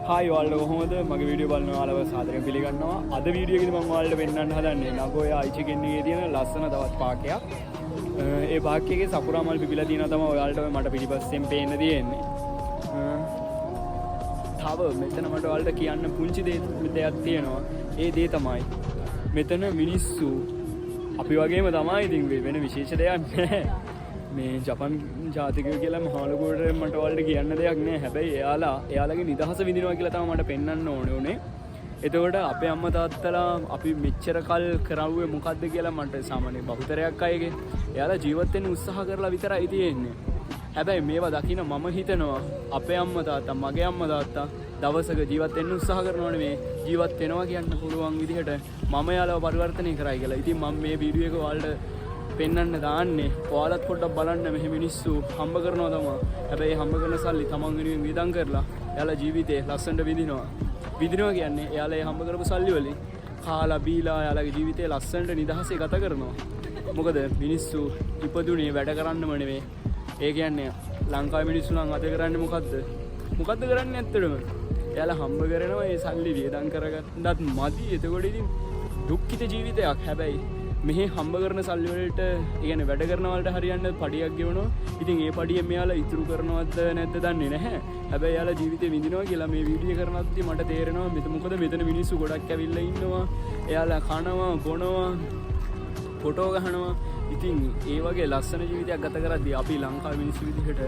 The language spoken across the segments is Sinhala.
හායි ඔයාලට කොහොමද මගේ වීඩියෝ බලන ඔයාලව සාදරයෙන් පිළිගන්නවා. අද වීඩියෝ එකේදී මම ඔයාලට පෙන්වන්න හදන්නේ නගෝයා අයිචිගෙන් එකේ තියෙන ලස්සන තවත් පාර්කයක්. ඒ පාර්ක් එකේ සකුරා මල් පිපිලා තියෙනවා තමයි ඔයාලට මට පිටිපස්සෙන් පේන්න තියෙන්නේ. තව මෙතන මට ඔයාලට කියන්න පුංචි දෙයක් තියෙනවා. ඒ දේ තමයි මෙතන මිනිස්සු අපි වගේම තමයි. ඉතින් වෙන විශේෂ දෙයක් නැහැ. මේ ජපන් ජාතිකයෝ කියලා මහලුකුවට මට ඔයාලට කියන්න දෙයක් නෑ. හැබැයි එයාලගේ නිදහස විඳිනවා කියලා තමයි මට පෙන්වන්න ඕනේ. එතකොට අපේ අම්මා තාත්තලා අපි මෙච්චර කල් කරවුවේ මොකද්ද කියලා මට සාමාන්‍ය බහුතරයක් අයගේ එයාලා ජීවත් වෙන්න උත්සාහ කරලා විතරයි තියෙන්නේ. හැබැයි මේවා දකින්න මම හිතනවා අපේ අම්මා තාත්තා මගේ අම්මා තාත්තා දවසක ජීවත් වෙන්න උත්සාහ කරනවනේ මේ ජීවත් වෙනවා කියන්න පුළුවන් විදිහට මම යාලව පරිවර්තනය කරයි කියලා. ඉතින් මම මේ වීඩියෝ එක ඔයාලට පෙන්වන්න දාන්නේ. ඔයාලත් පොඩ්ඩක් බලන්න මෙහි මිනිස්සු හම්බ කරනවා තමයි. හැබැයි හම්බ කරන සල්ලි තමන් වෙනුවෙන් වියදම් කරලා එයාලා ජීවිතේ ලස්සනට විඳිනවා. විඳිනවා කියන්නේ එයාලා හම්බ කරපු සල්ලි වලින් කාලා බීලා එයාලගේ ජීවිතේ ලස්සනට නිදහසේ ගත කරනවා. මොකද මිනිස්සු ඉපදුනේ වැඩ කරන්නම නෙවෙයි. ඒ කියන්නේ ලංකාවේ මිනිස්සු නම් අද කරන්නේ මොකද්ද? මොකද්ද කරන්නේ ඇත්තටම? එයාලා හම්බ කරනවා ඒ සල්ලි වියදම් කරගන්නත් මදි. එතකොට ඉතින් දුක්ඛිත ජීවිතයක්. හැබැයි මෙහි හම්බ කරන සල්ලි වලට කියන්නේ වැඩ කරන වලට හරියන්න පඩියක් ගෙවනවා. ඉතින් ඒ පඩියෙන් මෙයාලා ඉතුරු කරනවද නැද්ද දන්නේ නැහැ. හැබැයි එයාලා ජීවිතේ විඳිනවා කියලා මේ වීඩියෝ කරනද්දි මට තේරෙනවා මොකද මෙතන මිනිස්සු ගොඩක් ඇවිල්ලා ඉන්නවා. එයාලා කනවා, බොනවා, ෆොටෝ ගහනවා. ඉතින් ඒ වගේ ලස්සන ජීවිතයක් ගත කරද්දී අපි ලංකාවේ මිනිස්සු විදිහට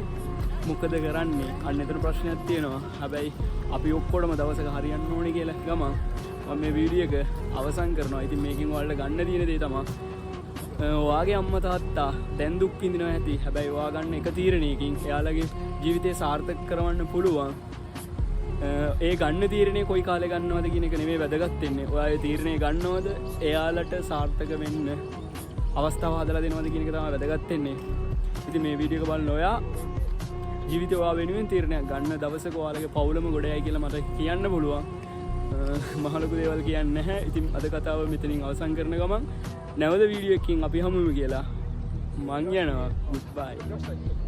මොකද කරන්නේ? අන්න එතන ප්‍රශ්නයක් තියෙනවා. හැබැයි අපි ඔක්කොටම දවසක හරියන්න ඕනේ කියලා ගමන් මම මේ වීඩියෝ එක අවසන් කරනවා. ඉතින් මේකෙන් ඔයාලට ගන්න තියෙන දේ තමයි ඔයාගේ අම්මා තාත්තා දැන් දුක් විඳිනවා ඇති. හැබැයි ඔයා ගන්න එක තීරණයකින් එයාලගේ ජීවිතේ සාර්ථක කරවන්න පුළුවන්. ඒ ගන්න තීරණය කොයි කාලේ ගන්නවද කියන එක නෙමෙයි වැදගත් වෙන්නේ. ඔයා ඒ තීරණය ගන්නවද එයාලට සාර්ථක වෙන්න අවස්ථාව හදලා දෙනවද කියන එක තමයි වැදගත් වෙන්නේ. ඉතින් මේ වීඩියෝ එක බලන ඔයා ජීවිතේ ඔයා වෙනුවෙන් තීරණයක් ගන්න දවසක ඔයාලගේ පවුලම ගොඩයයි කියලා මට කියන්න පුළුවන්. මහලොකු දේවල් කියන්නේ නැහැ. ඉතින් අද කතාව මෙතනින් අවසන් කරන ගමන් නැවත වීඩියෝ එකකින් අපි හමුවෙමු කියලා මං යනවා. ගුඩ් බයි.